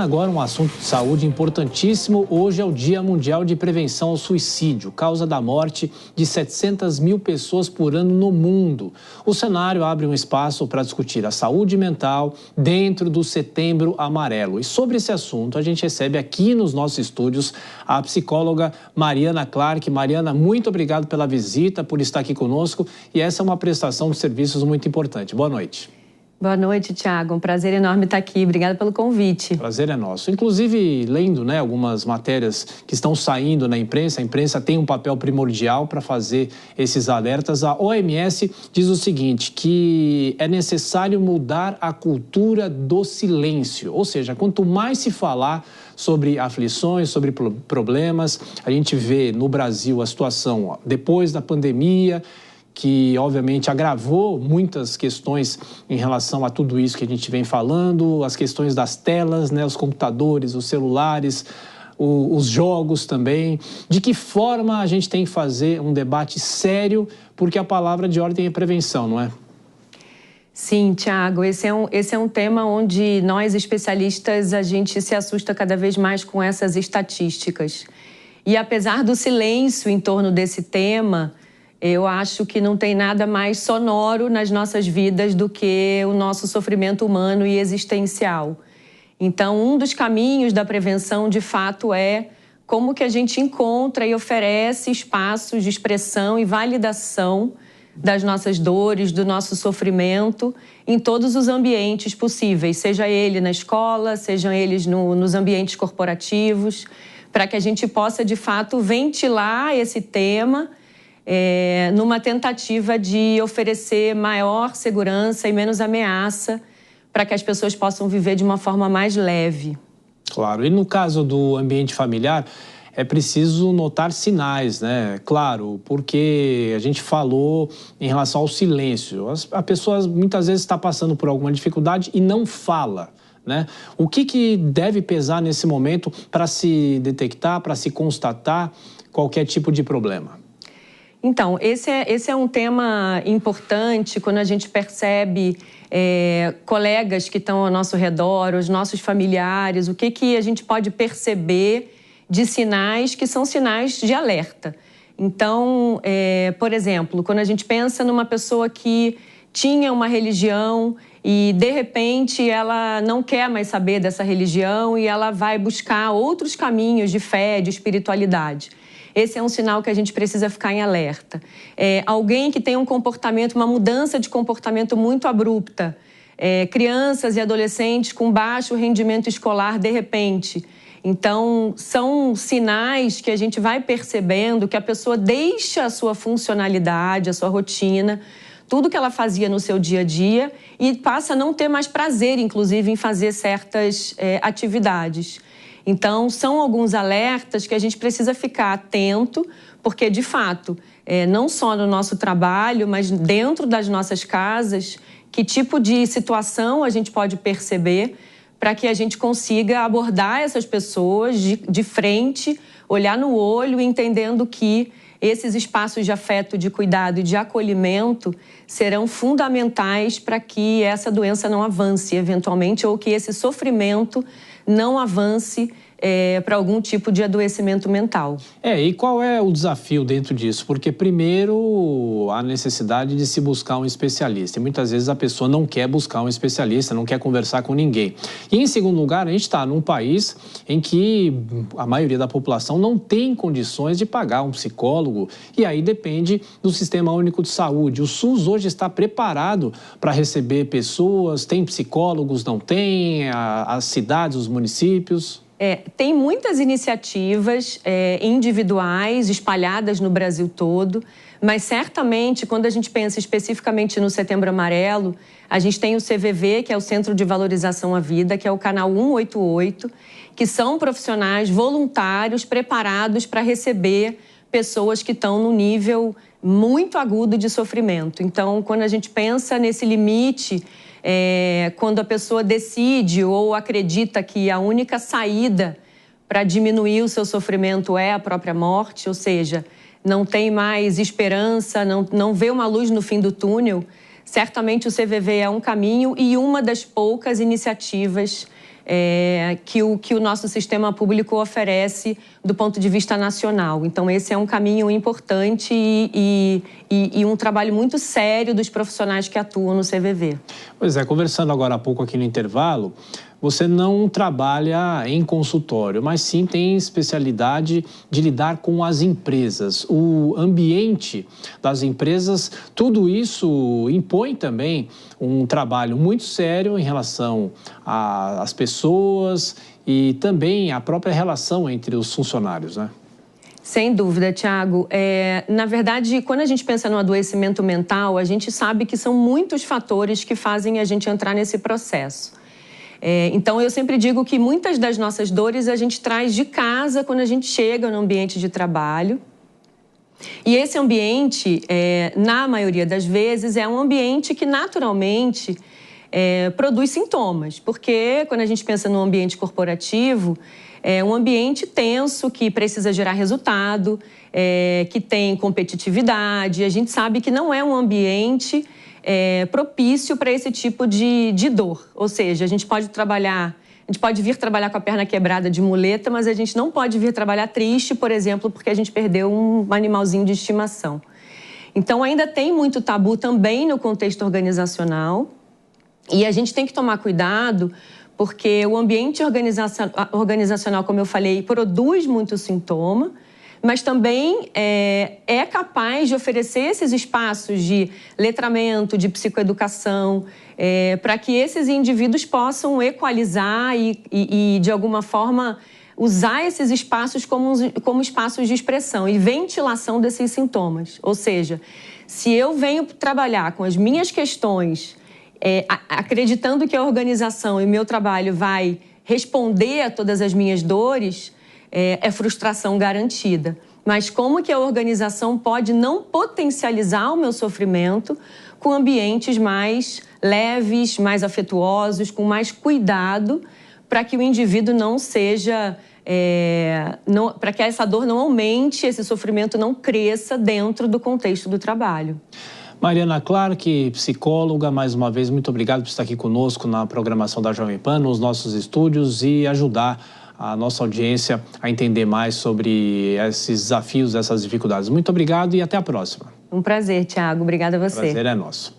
Agora um assunto de saúde importantíssimo. Hoje é o Dia Mundial de Prevenção ao Suicídio, causa da morte de 700 mil pessoas por ano no mundo. O cenário abre um espaço para discutir a saúde mental dentro do Setembro Amarelo. E sobre esse assunto, a gente recebe aqui nos nossos estúdios a psicóloga Mariana Clark. Mariana, muito obrigado pela visita, por estar aqui conosco. E essa é uma prestação de serviços muito importante. Boa noite. Boa noite, Tiago. Um prazer enorme estar aqui. Obrigada pelo convite. Prazer é nosso. Inclusive, lendo algumas matérias que estão saindo na imprensa, a imprensa tem um papel primordial para fazer esses alertas. A OMS diz o seguinte, que é necessário mudar a cultura do silêncio. Ou seja, quanto mais se falar sobre aflições, sobre problemas, a gente vê no Brasil a situação depois da pandemia, que obviamente agravou muitas questões em relação a tudo isso que a gente vem falando, as questões das telas, os computadores, os celulares, os jogos também. De que forma a gente tem que fazer um debate sério, porque a palavra de ordem é prevenção, não é? Sim, Tiago, esse é um tema onde nós, especialistas, a gente se assusta cada vez mais com essas estatísticas. E apesar do silêncio em torno desse tema, eu acho que não tem nada mais sonoro nas nossas vidas do que o nosso sofrimento humano e existencial. Então, um dos caminhos da prevenção, de fato, é como que a gente encontra e oferece espaços de expressão e validação das nossas dores, do nosso sofrimento, em todos os ambientes possíveis, seja ele na escola, sejam eles nos ambientes corporativos, para que a gente possa, de fato, ventilar esse tema numa tentativa de oferecer maior segurança e menos ameaça para que as pessoas possam viver de uma forma mais leve. Claro, e no caso do ambiente familiar, é preciso notar sinais, né? Claro, porque a gente falou em relação ao silêncio. A pessoa muitas vezes está passando por alguma dificuldade e não fala, né? O que deve pesar nesse momento para se detectar, para se constatar qualquer tipo de problema? Então, esse é um tema importante quando a gente percebe colegas que estão ao nosso redor, os nossos familiares, o que a gente pode perceber de sinais que são sinais de alerta. Então, por exemplo, quando a gente pensa numa pessoa que tinha uma religião e, de repente, ela não quer mais saber dessa religião e ela vai buscar outros caminhos de fé, de espiritualidade. Esse é um sinal que a gente precisa ficar em alerta. Alguém que tem um comportamento, uma mudança de comportamento muito abrupta, crianças e adolescentes com baixo rendimento escolar de repente. Então, são sinais que a gente vai percebendo que a pessoa deixa a sua funcionalidade, a sua rotina, tudo que ela fazia no seu dia a dia e passa a não ter mais prazer, inclusive, em fazer certas atividades. Então, são alguns alertas que a gente precisa ficar atento, porque, de fato, não só no nosso trabalho, mas dentro das nossas casas, que tipo de situação a gente pode perceber para que a gente consiga abordar essas pessoas de frente, olhar no olho, entendendo que esses espaços de afeto, de cuidado e de acolhimento serão fundamentais para que essa doença não avance eventualmente ou que esse sofrimento não avance para algum tipo de adoecimento mental. E qual é o desafio dentro disso? Porque, primeiro, há necessidade de se buscar um especialista. E muitas vezes a pessoa não quer buscar um especialista, não quer conversar com ninguém. E, em segundo lugar, a gente está num país em que a maioria da população não tem condições de pagar um psicólogo. E aí depende do Sistema Único de Saúde. O SUS hoje está preparado para receber pessoas, tem psicólogos, não tem, as cidades, os municípios. Tem muitas iniciativas individuais espalhadas no Brasil todo, mas certamente, quando a gente pensa especificamente no Setembro Amarelo, a gente tem o CVV, que é o Centro de Valorização à Vida, que é o canal 188, que são profissionais voluntários preparados para receber pessoas que estão no nível muito agudo de sofrimento. Então, quando a gente pensa nesse limite, quando a pessoa decide ou acredita que a única saída para diminuir o seu sofrimento é a própria morte, ou seja, não tem mais esperança, não vê uma luz no fim do túnel, certamente o CVV é um caminho e uma das poucas iniciativas que o nosso sistema público oferece do ponto de vista nacional. Então, esse é um caminho importante e um trabalho muito sério dos profissionais que atuam no CVV. Pois é, conversando agora há pouco aqui no intervalo, você não trabalha em consultório, mas sim tem especialidade de lidar com as empresas. O ambiente das empresas, tudo isso impõe também um trabalho muito sério em relação às pessoas e também a própria relação entre os funcionários, né? Sem dúvida, Tiago. Na verdade, quando a gente pensa no adoecimento mental, a gente sabe que são muitos fatores que fazem a gente entrar nesse processo. Então, eu sempre digo que muitas das nossas dores a gente traz de casa quando a gente chega no ambiente de trabalho. E esse ambiente, na maioria das vezes, é um ambiente que naturalmente produz sintomas. Porque quando a gente pensa no ambiente corporativo, é um ambiente tenso que precisa gerar resultado, que tem competitividade. A gente sabe que não é um ambiente propício para esse tipo de dor. Ou seja, a gente pode vir trabalhar com a perna quebrada de muleta, mas a gente não pode vir trabalhar triste, por exemplo, porque a gente perdeu um animalzinho de estimação. Então, ainda tem muito tabu também no contexto organizacional e a gente tem que tomar cuidado porque o ambiente organizacional, como eu falei, produz muito sintoma, mas também é capaz de oferecer esses espaços de letramento, de psicoeducação, para que esses indivíduos possam equalizar e de alguma forma, usar esses espaços como espaços de expressão e ventilação desses sintomas. Ou seja, se eu venho trabalhar com as minhas questões, acreditando que a organização e o meu trabalho vai responder a todas as minhas dores, é frustração garantida. Mas como que a organização pode não potencializar o meu sofrimento com ambientes mais leves, mais afetuosos, com mais cuidado, para que o indivíduo não seja... para que essa dor não aumente, esse sofrimento não cresça dentro do contexto do trabalho. Mariana Clark, psicóloga, mais uma vez, muito obrigado por estar aqui conosco na programação da Jovem Pan, nos nossos estúdios e ajudar a nossa audiência a entender mais sobre esses desafios, essas dificuldades. Muito obrigado e até a próxima. Um prazer, Tiago. Obrigada a você. O prazer é nosso.